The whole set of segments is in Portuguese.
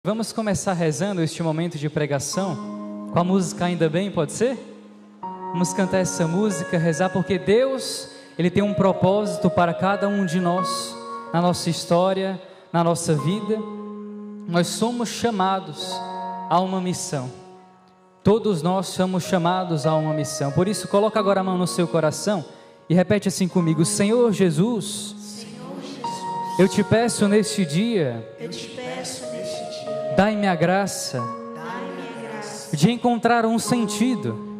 Vamos começar rezando este momento de pregação com a música Ainda Bem, pode ser? Vamos cantar essa música, rezar, porque Deus, Ele tem um propósito para cada um de nós, na nossa história, na nossa vida. Nós somos chamados a uma missão. Todos nós somos chamados a uma missão. Por isso, coloca agora a mão no seu coração e repete assim comigo: Senhor Jesus, eu te peço neste dia, dai-me a graça de encontrar um sentido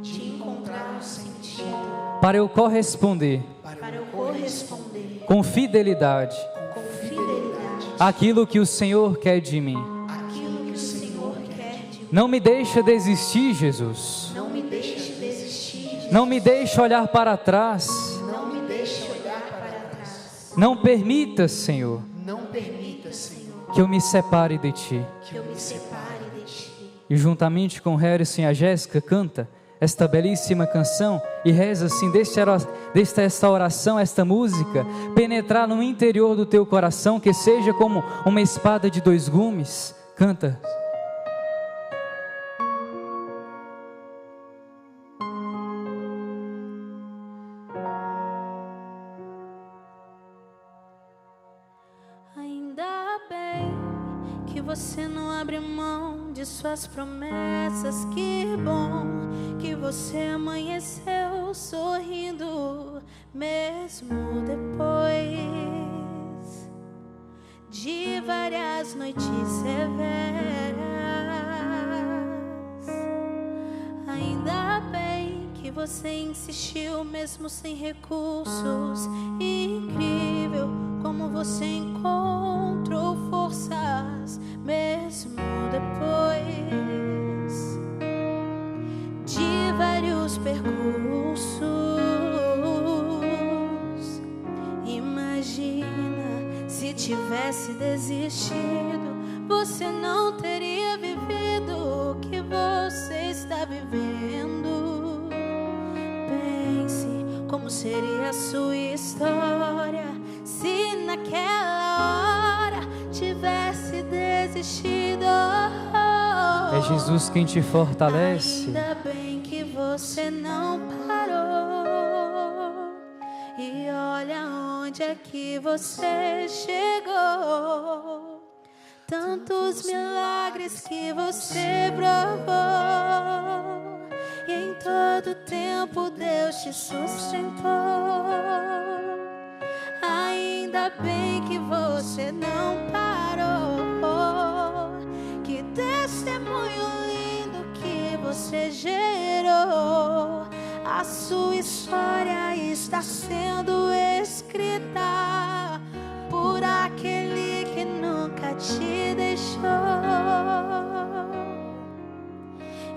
para eu corresponder com fidelidade aquilo que o Senhor quer de mim. Não me deixa desistir, Jesus. Não me deixa olhar para trás. Não permita, Senhor, que eu me separe de Ti. E juntamente com o Harrison e a Jéssica, canta esta belíssima canção e reza assim: deixa esta oração, esta música penetrar no interior do teu coração, que seja como uma espada de dois gumes. Canta. Você não abre mão de suas promessas. Que bom que você amanheceu sorrindo, mesmo depois de várias noites severas. Ainda bem que você insistiu, mesmo sem recursos. Incrível como você encontrou forças, mesmo depois de vários percursos. Imagina se tivesse desistido, você não teria vivido o que você está vivendo. Pense como seria a sua história se naquela hora tivesse desistido. É Jesus quem te fortalece. Ainda bem que você não parou. E olha onde é que você chegou. Tantos milagres que você provou, e em todo tempo Deus te sustentou. Ainda bem que você não parou. Que testemunho lindo que você gerou. A sua história está sendo escrita por aquele que nunca te deixou.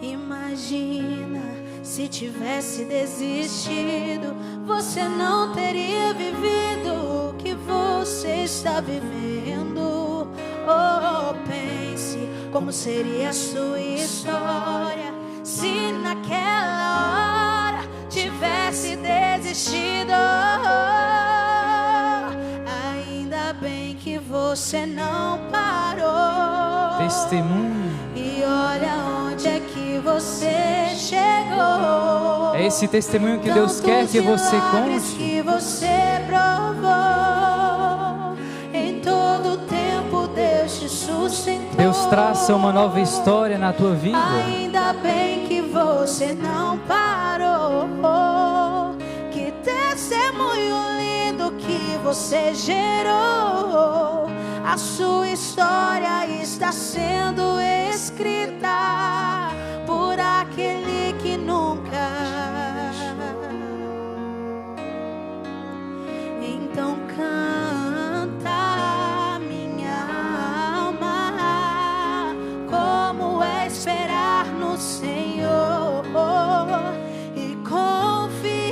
Imagina se tivesse desistido, você não teria vivido o que você está vivendo. Oh, pense como seria a sua história se naquela hora tivesse desistido. Ainda bem que você não parou. Testemunho. E olha onde é que você chegou. É esse testemunho que Deus quer que você conte. Que você provou. Em todo tempo Deus te sustentou. Deus traça uma nova história na tua vida. Ainda bem que você não parou. Que testemunho lindo que você gerou. A sua história está sendo escrita por aquele que nunca. Então canta, minha alma, como é esperar no Senhor e confiar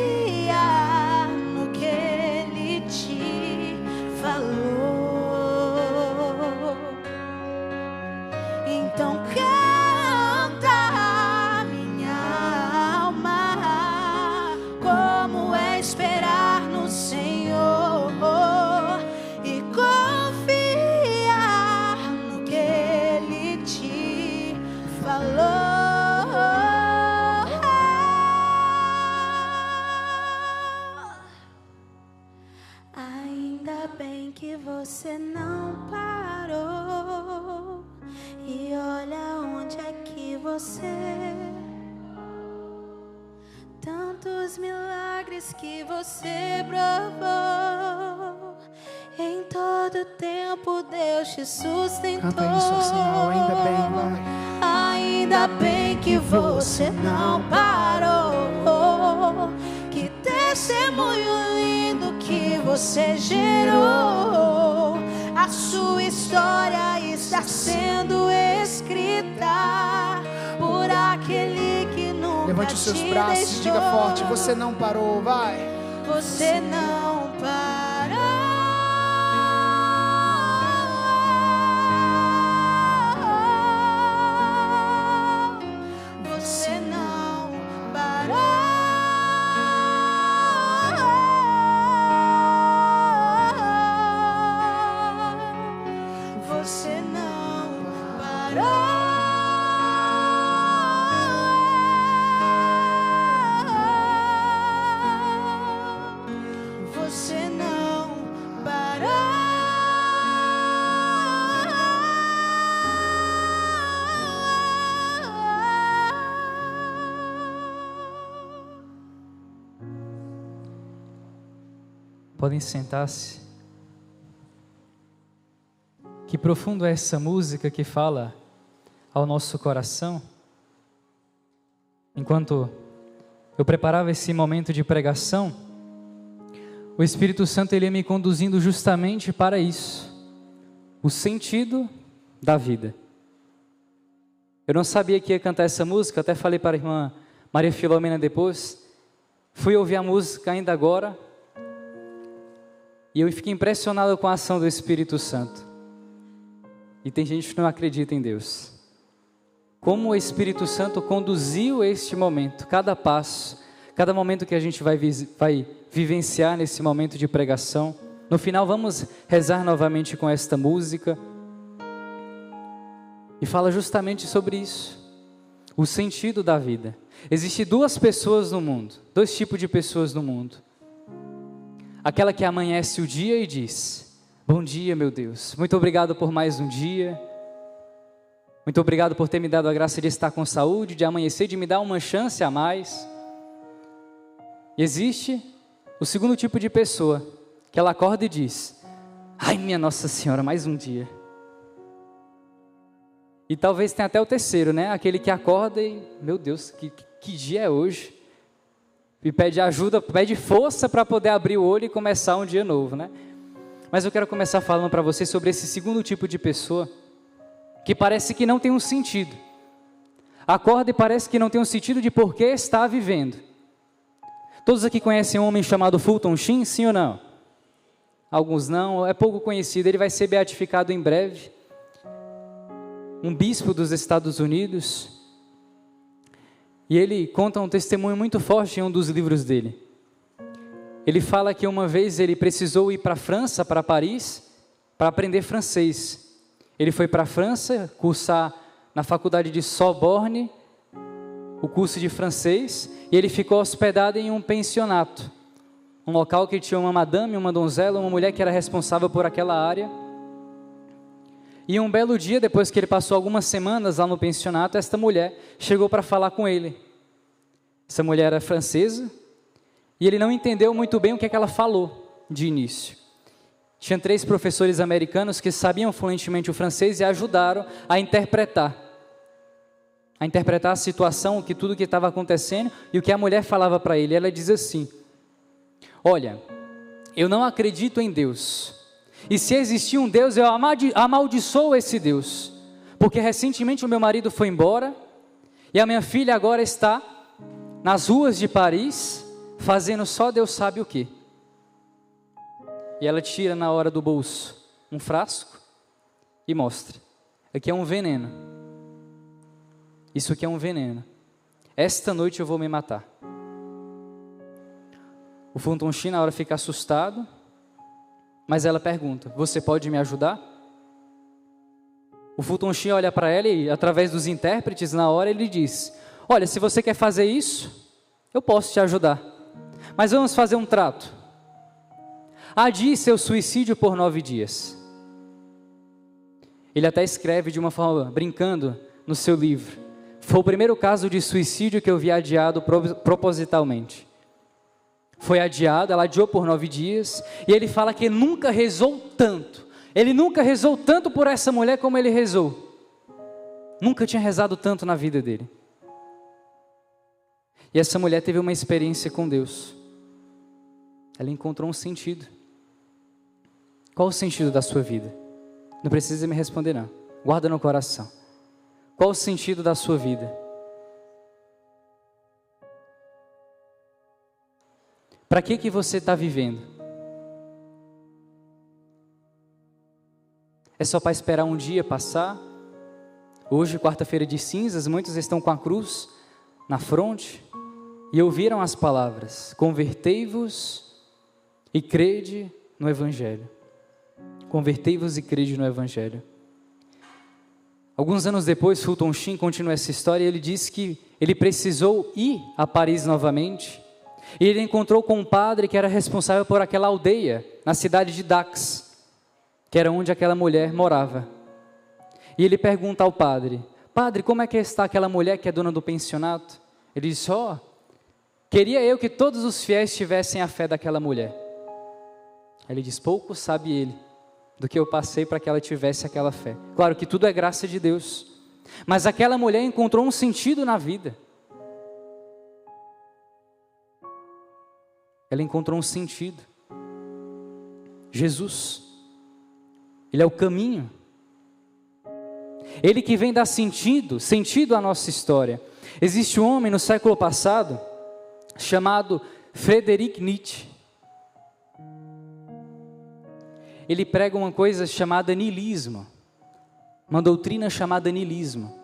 no que Ele te falou. Então canta, minha alma, como é esperar no Senhor e confiar no que Ele falou. Ainda bem que você não parou. E olha onde é que você... Tantos milagres que você provou. Em todo tempo Deus te sustentou. Canta isso assim, ó, ainda bem, vai. Ainda bem que você não parou. Que testemunho lindo que você gerou. A sua história está sendo escrita por aquele que nunca Levante os seus te braços deixou. e diga forte: você não parou, vai. Você não parou. Você não parou. Você não parou. Você não parou. Podem sentar-se. Que profundo é essa música que fala ao nosso coração. Enquanto eu preparava esse momento de pregação, o Espírito Santo ele ia me conduzindo justamente para isso, o sentido da vida. Eu não sabia que ia cantar essa música, até falei para a irmã Maria Filomena depois. Fui ouvir a música ainda agora e eu fiquei impressionado com a ação do Espírito Santo. E tem gente que não acredita em Deus. Como o Espírito Santo conduziu este momento, cada passo, cada momento que a gente vai vivenciar nesse momento de pregação. No final vamos rezar novamente com esta música. E fala justamente sobre isso, o sentido da vida. Existem duas pessoas no mundo, dois tipos de pessoas no mundo. Aquela que amanhece o dia e diz: bom dia, meu Deus, muito obrigado por mais um dia. Muito obrigado por ter me dado a graça de estar com saúde, de amanhecer, de me dar uma chance a mais. E existe o segundo tipo de pessoa, que ela acorda e diz: ai, minha Nossa Senhora, mais um dia. E talvez tenha até o terceiro, né? Aquele que acorda e, meu Deus, que dia é hoje? E pede ajuda, pede força para poder abrir o olho e começar um dia novo, né? Mas eu quero começar falando para você sobre esse segundo tipo de pessoa, que parece que não tem um sentido. Acorda e parece que não tem um sentido de por que está vivendo. Todos aqui conhecem um homem chamado Fulton Sheen, sim ou não? Alguns não, é pouco conhecido, ele vai ser beatificado em breve. Um bispo dos Estados Unidos. E ele conta um testemunho muito forte em um dos livros dele. Ele fala que uma vez ele precisou ir para a França, para Paris, para aprender francês. Ele foi para a França cursar na faculdade de Sorbonne o curso de francês, e ele ficou hospedado em um pensionato, um local que tinha uma madame, uma donzela, uma mulher que era responsável por aquela área. E um belo dia, depois que ele passou algumas semanas lá no pensionato, esta mulher chegou para falar com ele. Essa mulher era francesa, e ele não entendeu muito bem o que é que ela falou de início. Tinha 3 professores americanos que sabiam fluentemente o francês e ajudaram a interpretar a situação, tudo que estava acontecendo e o que a mulher falava para ele. Ela diz assim: olha, eu não acredito em Deus, e se existir um Deus, eu amaldiçoo esse Deus, porque recentemente o meu marido foi embora, e a minha filha agora está nas ruas de Paris, fazendo só Deus sabe o quê. E ela tira na hora do bolso um frasco e mostra: aqui é um veneno, isso aqui é um veneno, esta noite eu vou me matar. O Fulton Sheen na hora fica assustado, mas ela pergunta: você pode me ajudar? O O Fulton Sheen olha para ela e, através dos intérpretes, na hora ele diz: olha, se você quer fazer isso, eu posso te ajudar, mas vamos fazer um trato. Adie seu suicídio por 9 dias. Ele até escreve de uma forma, brincando, no seu livro: foi o primeiro caso de suicídio que eu vi adiado propositalmente. Foi adiado, ela adiou por 9 dias, e ele fala que ele nunca rezou tanto. Ele nunca rezou tanto por essa mulher como ele rezou. Nunca tinha rezado tanto na vida dele. E essa mulher teve uma experiência com Deus. Ela encontrou um sentido. Qual o sentido da sua vida? Não precisa me responder não. Guarda no coração. Qual o sentido da sua vida? Para que você está vivendo? É só para esperar um dia passar? Hoje, quarta-feira de cinzas, muitos estão com a cruz na fronte e ouviram as palavras: convertei-vos e crede no Evangelho. Convertei-vos e crede no Evangelho. Alguns anos depois, Fulton Sheen continua essa história e ele diz que ele precisou ir a Paris novamente. E ele encontrou com um padre que era responsável por aquela aldeia, na cidade de Dax, que era onde aquela mulher morava. E ele pergunta ao padre: padre, como é que está aquela mulher que é dona do pensionato? Ele disse: queria eu que todos os fiéis tivessem a fé daquela mulher. Ele diz: pouco sabe ele do que eu passei para que ela tivesse aquela fé. Claro que tudo é graça de Deus, mas aquela mulher encontrou um sentido na vida. Ela encontrou um sentido. Jesus, Ele é o caminho. Ele que vem dar sentido à nossa história. Existe um homem no século passado, chamado Friedrich Nietzsche. Ele prega uma coisa chamada niilismo, uma doutrina chamada niilismo.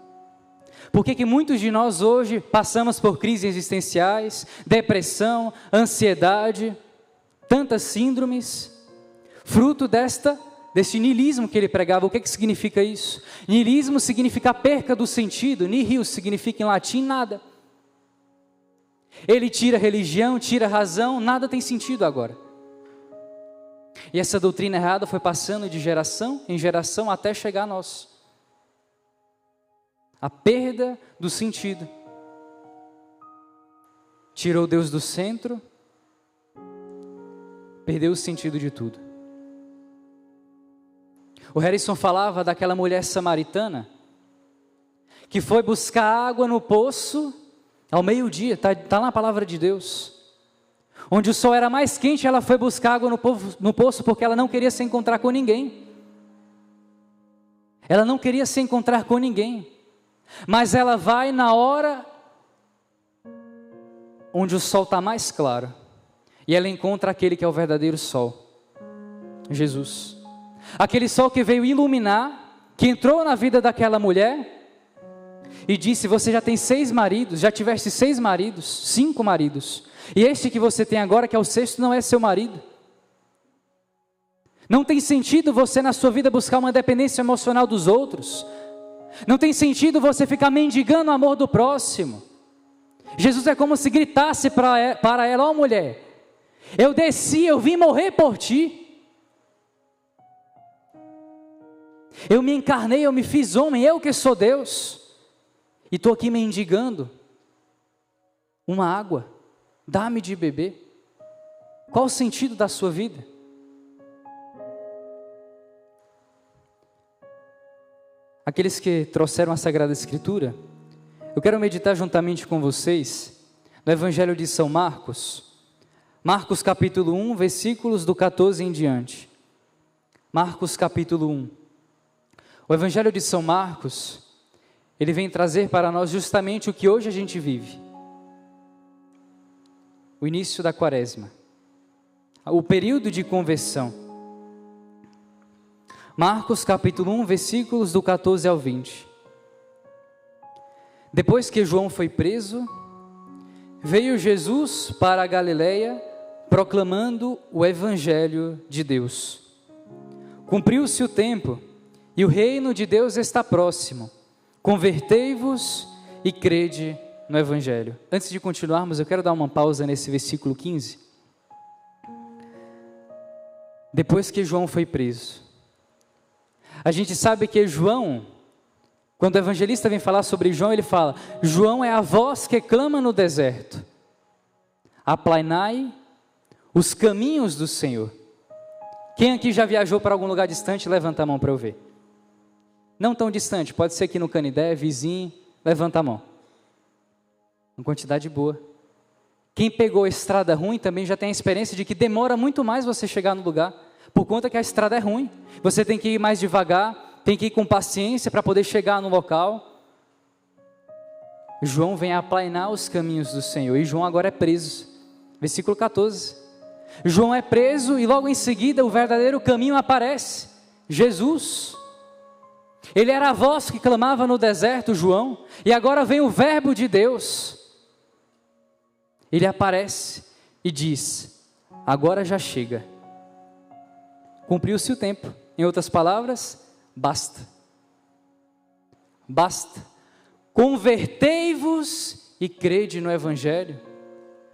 Por que muitos de nós hoje passamos por crises existenciais, depressão, ansiedade, tantas síndromes, fruto deste niilismo que ele pregava? O que significa isso? Niilismo significa perca do sentido, nihil significa em latim nada. Ele tira religião, tira razão, nada tem sentido agora. E essa doutrina errada foi passando de geração em geração até chegar a nós. A perda do sentido. Tirou Deus do centro, perdeu o sentido de tudo. O Harrison falava daquela mulher samaritana que foi buscar água no poço ao meio-dia, está na palavra de Deus. Onde o sol era mais quente, ela foi buscar água no poço porque ela não queria se encontrar com ninguém. Ela não queria se encontrar com ninguém. Mas ela vai na hora onde o sol está mais claro. E ela encontra aquele que é o verdadeiro sol. Jesus. Aquele sol que veio iluminar, que entrou na vida daquela mulher e disse: você já tem 6 maridos, já tiveste 6 maridos, 5 maridos. E este que você tem agora, que é o 6º, não é seu marido. Não tem sentido você na sua vida buscar uma dependência emocional dos outros. Não tem sentido você ficar mendigando o amor do próximo. Jesus é como se gritasse para ela: mulher, eu desci, eu vim morrer por ti. Eu me encarnei, eu me fiz homem, eu que sou Deus. E estou aqui mendigando uma água, dá-me de beber. Qual o sentido da sua vida? Aqueles que trouxeram a Sagrada Escritura, eu quero meditar juntamente com vocês no Evangelho de São Marcos. Marcos capítulo 1, versículos do 14 em diante. Marcos capítulo 1. O Evangelho de São Marcos, ele vem trazer para nós justamente o que hoje a gente vive. O início da quaresma. O período de conversão. Marcos capítulo 1, versículos do 14 ao 20. Depois que João foi preso, veio Jesus para a Galileia, proclamando o Evangelho de Deus. Cumpriu-se o tempo, e o reino de Deus está próximo. Convertei-vos e crede no Evangelho. Antes de continuarmos, eu quero dar uma pausa nesse versículo 15. Depois que João foi preso, a gente sabe que João, quando o evangelista vem falar sobre João, ele fala: João é a voz que clama no deserto, aplainai os caminhos do Senhor. Quem aqui já viajou para algum lugar distante, levanta a mão para eu ver. Não tão distante, pode ser aqui no Canidé, vizinho, levanta a mão. Uma quantidade boa. Quem pegou a estrada ruim também já tem a experiência de que demora muito mais você chegar no lugar, por conta que a estrada é ruim. Você tem que ir mais devagar, tem que ir com paciência para poder chegar no local. João vem aplainar os caminhos do Senhor, e João agora é preso. Versículo 14. João é preso e logo em seguida o verdadeiro caminho aparece, Jesus. Ele era a voz que clamava no deserto, João, e agora vem o verbo de Deus. Ele aparece e diz: agora já chega. Cumpriu-se o tempo. Em outras palavras, basta. Basta. Convertei-vos e crede no Evangelho.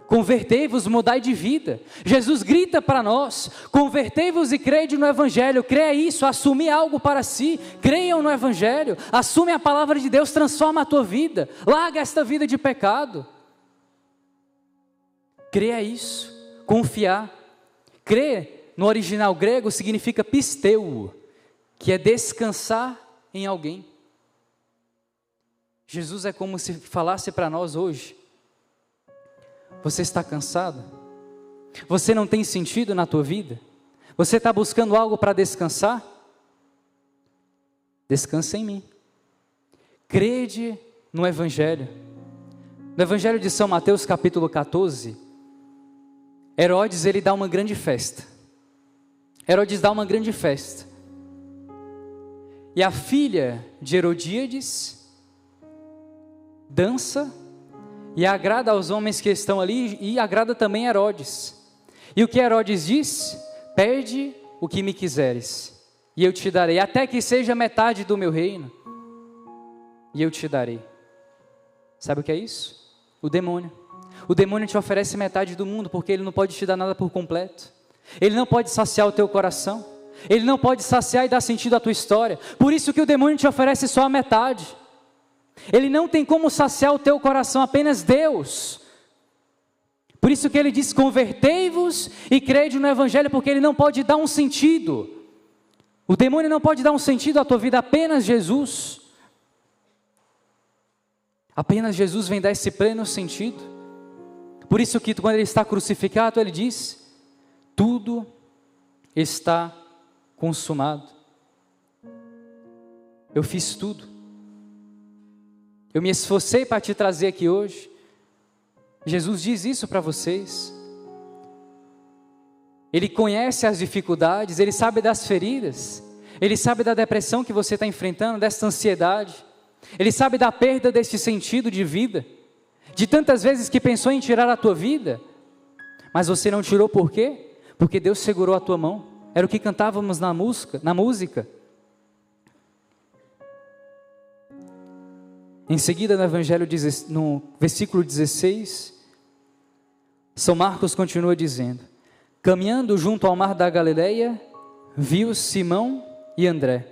Convertei-vos, mudai de vida. Jesus grita para nós: convertei-vos e crede no Evangelho. Creia isso, assumir algo para si. Creiam no Evangelho, assume a palavra de Deus, transforma a tua vida, larga esta vida de pecado. Creia isso, confiar. Crer no original grego significa pisteu, que é descansar em alguém. Jesus é como se falasse para nós hoje: você está cansado? Você não tem sentido na tua vida? Você está buscando algo para descansar? Descansa em mim. Crede no Evangelho. No Evangelho de São Mateus, capítulo 14, Herodes, ele dá uma grande festa. Herodes dá uma grande festa. E a filha de Herodíades dança e agrada aos homens que estão ali, e agrada também a Herodes. E o que Herodes diz? Pede o que me quiseres, e eu te darei, até que seja metade do meu reino, e eu te darei. Sabe o que é isso? O demônio. O demônio te oferece metade do mundo, porque ele não pode te dar nada por completo. Ele não pode saciar o teu coração. Ele não pode saciar e dar sentido à tua história. Por isso que o demônio te oferece só a metade. Ele não tem como saciar o teu coração, apenas Deus. Por isso que ele diz: convertei-vos e crede no Evangelho, porque ele não pode dar um sentido. O demônio não pode dar um sentido à tua vida, apenas Jesus. Apenas Jesus vem dar esse pleno sentido. Por isso que quando ele está crucificado, ele diz: tudo está consumado. Eu fiz tudo. Eu me esforcei para te trazer aqui hoje. Jesus diz isso para vocês. Ele conhece as dificuldades, ele sabe das feridas, ele sabe da depressão que você está enfrentando, dessa ansiedade, ele sabe da perda desse sentido de vida, de tantas vezes que pensou em tirar a tua vida, mas você não tirou. Por quê? Porque Deus segurou a tua mão. Era o que cantávamos na música. Em seguida, no Evangelho, no versículo 16, São Marcos continua dizendo: caminhando junto ao mar da Galileia, viu Simão e André,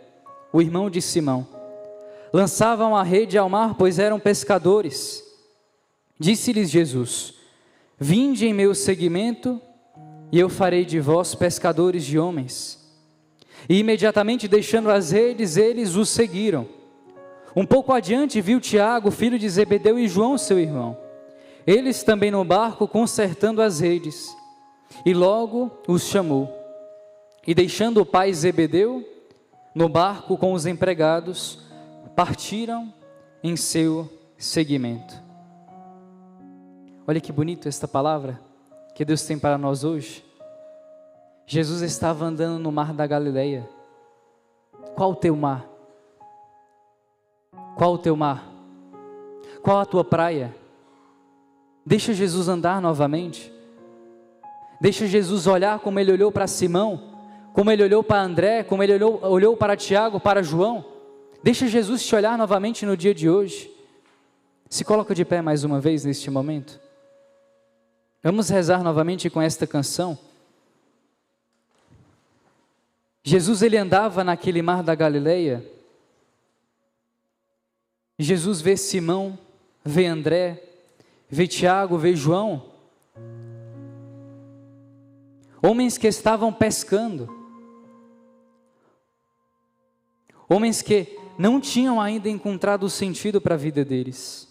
o irmão de Simão. Lançavam a rede ao mar, pois eram pescadores. Disse-lhes Jesus: vinde em meu seguimento, e eu farei de vós pescadores de homens. E imediatamente, deixando as redes, eles os seguiram. Um pouco adiante viu Tiago, filho de Zebedeu, e João, seu irmão, eles também no barco consertando as redes. E logo os chamou. E deixando o pai Zebedeu no barco com os empregados, partiram em seu seguimento. Olha que bonito esta palavra que Deus tem para nós hoje. Jesus estava andando no mar da Galileia. Qual o teu mar? Qual o teu mar? Qual a tua praia? Deixa Jesus andar novamente. Deixa Jesus olhar como ele olhou para Simão, como Ele olhou para André, como Ele olhou para Tiago, para João. Deixa Jesus te olhar novamente no dia de hoje. Se coloca de pé mais uma vez neste momento. Vamos rezar novamente com esta canção. Jesus, Ele andava naquele mar da Galileia. Jesus vê Simão, vê André, vê Tiago, vê João. Homens que estavam pescando. Homens que não tinham ainda encontrado o sentido para a vida deles.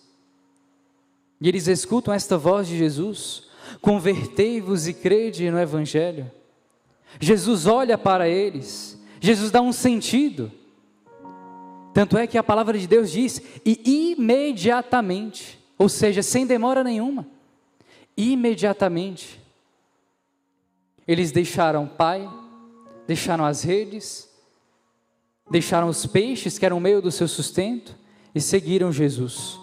E eles escutam esta voz de Jesus: convertei-vos e crede no Evangelho. Jesus olha para eles, Jesus dá um sentido. Tanto é que a palavra de Deus diz: e imediatamente, ou seja, sem demora nenhuma, imediatamente, eles deixaram o pai, deixaram as redes, deixaram os peixes que eram o meio do seu sustento e seguiram Jesus.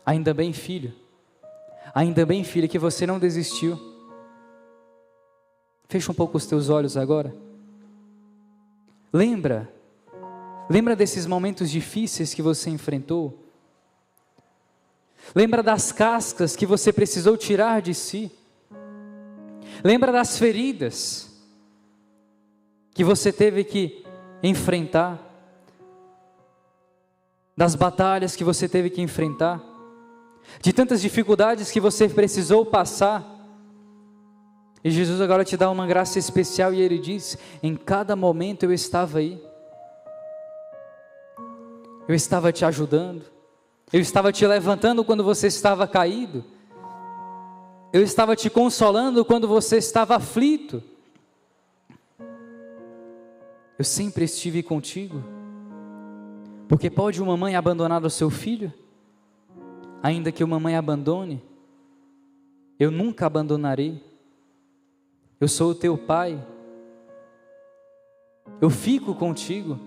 Ainda bem, filho, que você não desistiu. Fecha um pouco os teus olhos agora. Lembra desses momentos difíceis que você enfrentou. Lembra das cascas que você precisou tirar de si. Lembra das feridas que você teve que enfrentar, das batalhas que você teve que enfrentar, de tantas dificuldades que você precisou passar. E Jesus agora te dá uma graça especial e Ele diz: em cada momento eu estava aí, eu estava te ajudando, eu estava te levantando quando você estava caído, eu estava te consolando quando você estava aflito. Eu sempre estive contigo. Porque pode uma mãe abandonar o seu filho? Ainda que uma mãe abandone, eu nunca abandonarei. Eu sou o teu pai. Eu fico contigo.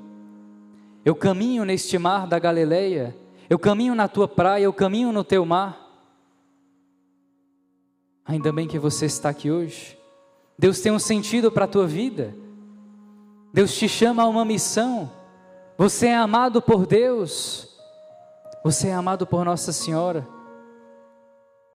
Eu caminho neste mar da Galileia. Eu caminho na tua praia, eu caminho no teu mar. Ainda bem que você está aqui hoje. Deus tem um sentido para a tua vida. Deus te chama a uma missão. Você é amado por Deus. Você é amado por Nossa Senhora.